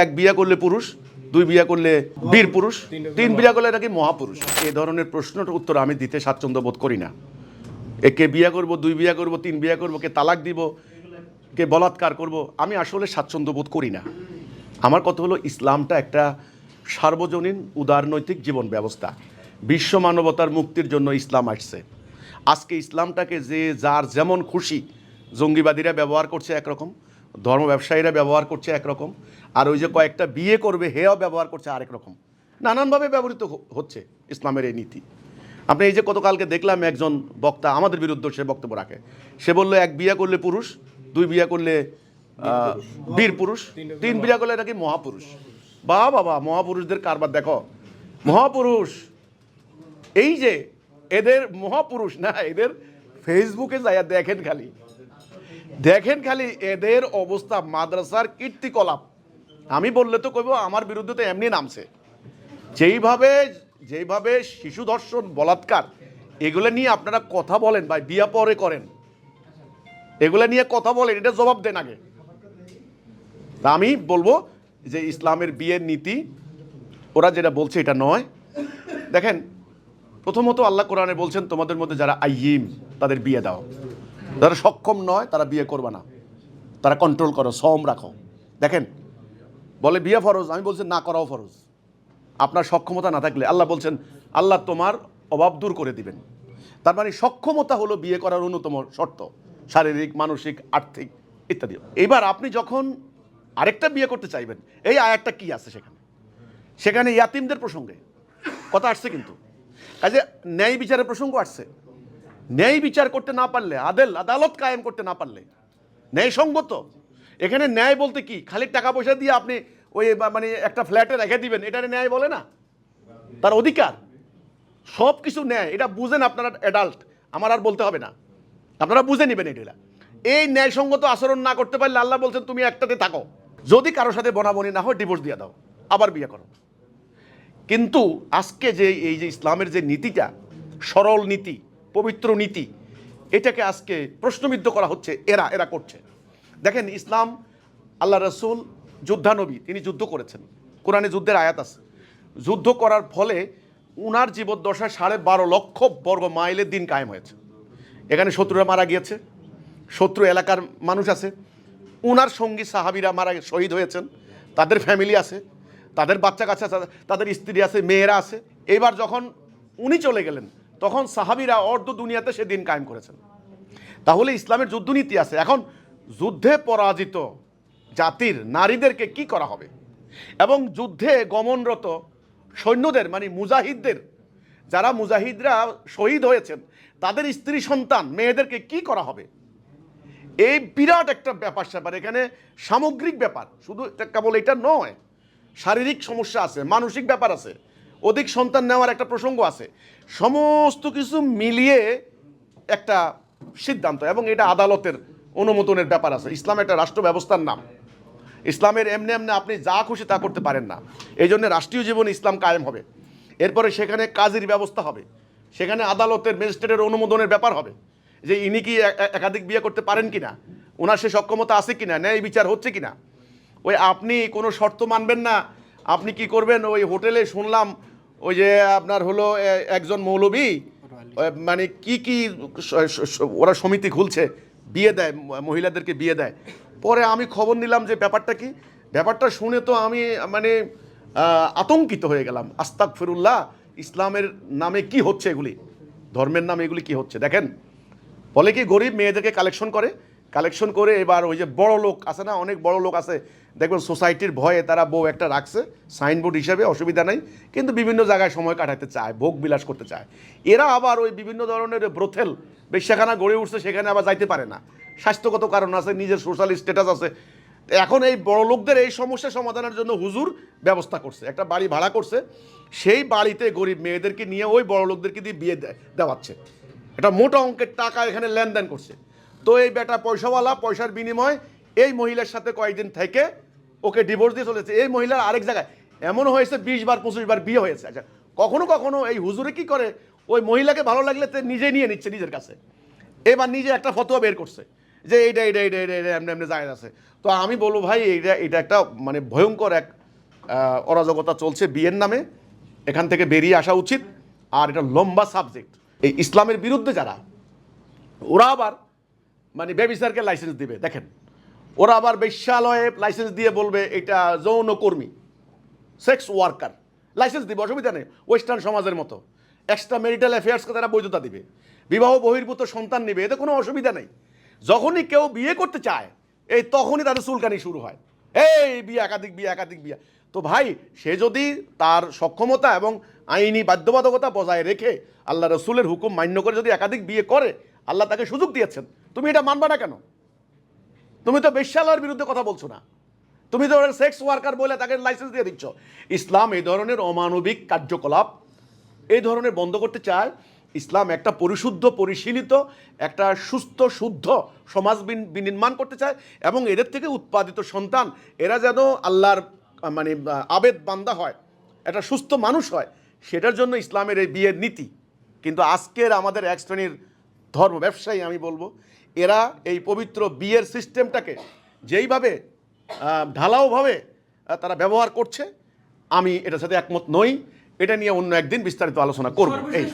এক বিয়ে করলে পুরুষ, দুই বিয়ে করলে বীর পুরুষ, তিন বিয়ে করলে নাকি মহাপুরুষ। এই ধরনের প্রশ্নটার উত্তর আমি দিতে স্বাচ্ছন্দ্য বোধ করি না। কে বিয়ে করব, দুই বিয়ে করব, তিন বিয়ে করব, কে তালাক দিব, কে বলাৎকার করব, আমি আসলে স্বাচ্ছন্দ্য বোধ করি না। আমার কথা হলো ইসলামটা একটা সার্বজনীন উদারনৈতিক জীবন ব্যবস্থা। বিশ্ব মানবতার মুক্তির জন্য ইসলাম আসছে। আজকে ইসলামটাকে যে যার যেমন খুশি, জঙ্গিবাদীরা ব্যবহার করছে একরকম, ধর্ম ব্যবসায়ীরা ব্যবহার করছে একরকম, আর ওই যে কয়েকটা বিয়ে করবে হেও ব্যবহার করছে আরেক রকম। নানানভাবে ব্যবহৃত হচ্ছে ইসলামের এই নীতি। আপনি এই যে গতকালকে দেখলাম একজন বক্তা আমাদের বিরুদ্ধে সে বক্তব্য রাখে, সে বললো এক বিয়ে করলে পুরুষ, দুই বিয়ে করলে বীর পুরুষ, তিন বিয়ে করলে নাকি মহাপুরুষ। বাবা, মহাপুরুষদের কারবার দেখো। মহাপুরুষ এই যে এদের মহাপুরুষ না, এদের ফেসবুকে যাইয়া দেখেন খালি এদের অবস্থা, মাদ্রাসার কীর্তিকলাপ। আমি বললে তো কইব আমার বিরুদ্ধে তো এমনি নামছে। যেইভাবে শিশু ধর্ষণ, বলাৎকার, এগুলো নিয়ে আপনারা কথা বলেন ভাই, বিয়া পরে করেন, এগুলো নিয়ে কথা বলেন, এটা জবাব দেন আগে। তা আমি বলবো যে ইসলামের বিয়ের নীতি ওরা যেটা বলছে এটা নয়। দেখেন, প্রথমত আল্লাহ কোরআনে বলছেন তোমাদের মধ্যে যারা আইয়িম তাদের বিয়ে দাও, যারা সক্ষম নয় তারা বিয়ে করবে না, তারা কন্ট্রোল করো, সম রাখো। দেখেন, বলে বিয়ে ফরজ, আমি বলছি না করাও ফরজ। আপনার সক্ষমতা না থাকলে আল্লাহ বলছেন আল্লাহ তোমার অভাব দূর করে দিবেন। তার মানে সক্ষমতা হলো বিয়ে করার অন্যতম শর্ত, শারীরিক, মানসিক, আর্থিক ইত্যাদি। এবার আপনি যখন আরেকটা বিয়ে করতে চাইবেন, এই আয়াতটা কি আছে সেখানে ইয়াতিমদের প্রসঙ্গে কথা আসছে, কিন্তু কাজে ন্যায় বিচারের প্রসঙ্গ আসছে। ন্যায় বিচার করতে না পারলে, আদালত কায়েম করতে না পারলে, ন্যায়সঙ্গত, এখানে ন্যায় বলতে কি খালি টাকা পয়সা দিয়ে আপনি ওই মানে একটা ফ্ল্যাটে রেখে দিবেন, এটা ন্যায় বলে না। তার অধিকার সব কিছু ন্যায়, এটা বুঝেন আপনারা অ্যাডাল্ট, আমার আর বলতে হবে না, আপনারা বুঝে নেবেন এটা। এই ন্যায়সঙ্গত আচরণ না করতে পারলে আল্লাহ বলছেন তুমি একটাতে থাকো, যদি কারোর সাথে বনাবনি না হয় ডিভোর্স দিয়ে দাও, আবার বিয়ে করো। কিন্তু আজকে যে এই যে ইসলামের যে নীতিটা, সরল নীতি, পবিত্র নীতি, এটাকে আজকে প্রশ্নবিদ্ধ করা হচ্ছে, এরা করছে। দেখেন, ইসলাম, আল্লাহ রসুল যুদ্ধানবী, তিনি যুদ্ধ করেছেন, কোরআনে যুদ্ধের আয়াত আছে। যুদ্ধ করার ফলে উনার জীবদ্দশায় 12.5 লক্ষ বর্গ মাইলের দিন কায়েম হয়েছে। এখানে শত্রুরা মারা গিয়েছে, শত্রু এলাকার মানুষ আছে, উনার সঙ্গী সাহাবীরা শহীদ হয়েছেন, তাদের ফ্যামিলি আছে, তাদের বাচ্চা কাচ্চা, তাদের স্ত্রী আছে, মেয়েরা আছে। এবার যখন উনি চলে গেলেন তখন সাহাবীরা অর্ধ দুনিয়াতে সে দিন কায়েম করেছেন। তাহলে ইসলামের যুদ্ধনীতি আছে। এখন যুদ্ধে পরাজিত জাতির নারীদেরকে কি করা হবে, এবং যুদ্ধে গমনরত সৈন্যদের মানে মুজাহিদদের, যারা মুজাহিদরা শহীদ হয়েছেন তাদের স্ত্রী সন্তান মেয়েদেরকে কি করা হবে, এই বিরাট একটা ব্যাপার স্যাপার। এখানে সামগ্রিক ব্যাপার, শুধু কেবল এটা নয়, শারীরিক সমস্যা আছে, মানসিক ব্যাপার আছে, অধিক সন্তান নেওয়ার একটা প্রসঙ্গ আছে, সমস্ত কিছু মিলিয়ে একটা সিদ্ধান্ত, এবং এটা আদালতের অনুমোদনের ব্যাপার আছে। ইসলাম একটা রাষ্ট্র ব্যবস্থার নাম। ইসলামের এমনি আপনি যা খুশি তা করতে পারেন না। এই জন্য রাষ্ট্রীয় জীবনে ইসলাম কায়েম হবে, এরপরে সেখানে কাজীর ব্যবস্থা হবে, সেখানে আদালতের ম্যাজিস্ট্রেটের অনুমোদনের ব্যাপার হবে, যে ইনি কি একাধিক বিয়ে করতে পারেন কিনা, ওনার সে সক্ষমতা আছে কিনা, ন্যায় বিচার হচ্ছে কিনা। ওই আপনি কোনো শর্ত মানবেন না, আপনি কি করবেন, ওই হোটেলে শুনলাম ওই যে আপনার হলো একজন মৌলবী মানে কি ওরা সমিতি খুলছে, বিয়ে দেয়, মহিলাদেরকে বিয়ে দেয়। পরে আমি খবর নিলাম যে ব্যাপারটা কি, ব্যাপারটা শুনে তো আমি মানে আতঙ্কিত হয়ে গেলাম। আস্তাগফিরুল্লাহ, ইসলামের নামে কি হচ্ছে এগুলি, ধর্মের নামে এগুলি কি হচ্ছে। দেখেন, বলে কি গরিব মেয়েদেরকে কালেকশন করে এবার ওই যে বড় লোক আছে না, অনেক বড় লোক আছে, দেখবেন সোসাইটির ভয়ে তারা বউ একটা রাখছে সাইনবোর্ড হিসেবে, অসুবিধা নাই, কিন্তু বিভিন্ন জায়গায় সময় কাটাতে চায়, ভোগ বিলাস করতে চায়। এরা আবার ওই বিভিন্ন ধরনের ব্রোথেল বেশ্যাখানা গড়ে উঠছে, সেখানে আবার যাইতে পারে না, স্বাস্থ্যগত কারণ আছে, নিজের সোশ্যাল স্ট্যাটাস আছে। এখন এই বড় লোকদের এই সমস্যা সমাধানের জন্য হুজুর ব্যবস্থা করছে, একটা বাড়ি ভাড়া করছে, সেই বাড়িতে গরিব মেয়েদেরকে নিয়ে ওই বড় লোকদেরকে দিয়ে বিয়ে দেওয়াচ্ছে। এটা মোটা অঙ্কের টাকা এখানে লেনদেন করছে। তো এই বেটা পয়সাওয়ালা, পয়সার বিনিময়ে এই মহিলার সাথে কয়েকদিন থেকে ওকে ডিভোর্স দিয়ে চলেছে। এই মহিলার আরেক জায়গায় এমন হয়েছে 20 বার 25 বার বিয়ে হয়েছে। আচ্ছা, কখনো এই হুজুরে কি করে, ওই মহিলাকে ভালো লাগলে নিজে নিয়ে নিচ্ছে নিজের কাছে। এবার নিজে একটা ফতোয়া বের করছে যে এইটা এমনি এমনি জায়েজ আছে। তো আমি বলবো ভাই এটা একটা মানে ভয়ঙ্কর এক অরাজকতা চলছে বিয়ের নামে, এখান থেকে বেরিয়ে আসা উচিত। আর এটা লম্বা সাবজেক্ট। এই ইসলামের বিরুদ্ধে যারা, ওরা আবার মানে ব্যভিচারকে লাইসেন্স দিবে। দেখেন, ওরা আবার বেশ্যালয়ে লাইসেন্স দিয়ে বলবে এটা যৌনকর্মী, সেক্স ওয়ার্কার, লাইসেন্স দিবে, অসুবিধা নেই। ওয়েস্টার্ন সমাজের মতো এক্সট্রা ম্যারিটাল অ্যাফেয়ার্সকে তারা বৈধতা দিবে, বিবাহ বহির্ভূত সন্তান নেবে, এতে কোনো অসুবিধা নেই। যখনই কেউ বিয়ে করতে চায়, এই তখনই তাদের চুলকানি শুরু হয়, এই বিয়ে, একাধিক বিয়ে, একাধিক বিয়ে। তো ভাই, সে যদি তার সক্ষমতা এবং আইনি বাধ্যবাধকতা বজায় রেখে আল্লাহ রসুলের হুকুম মান্য করে যদি একাধিক বিয়ে করে, আল্লাহ তাকে সুযোগ দিয়েছেন, তুমি এটা মানবা না কেন? তুমি তো বেশ্যালয়ের বিরুদ্ধে কথা বলছো না, তুমি তো সেক্স ওয়ার্কার বলে তাকে লাইসেন্স দিয়ে দিচ্ছ। ইসলাম এই ধরনের অমানবিক কার্যকলাপ এই ধরনের বন্ধ করতে চায়। ইসলাম একটা পরিশুদ্ধ, পরিশীলিত, একটা সুস্থ, শুদ্ধ সমাজ বিনির্মাণ করতে চায়, এবং এদের থেকে উৎপাদিত সন্তান এরা যেন আল্লাহর মানে আবেদ বান্দা হয়, একটা সুস্থ মানুষ হয়, সেটার জন্য ইসলামের এই বিয়ের নীতি। কিন্তু আজকের আমাদের এক শ্রেণীর ধর্ম ব্যবসায়ী, আমি বলবো, এরা এই পবিত্র বিয়ের সিস্টেমটাকে যেইভাবে ঢালাওভাবে তারা ব্যবহার করছে, আমি এটার সাথে একমত নই। এটা নিয়ে অন্য একদিন বিস্তারিত আলোচনা করব। এই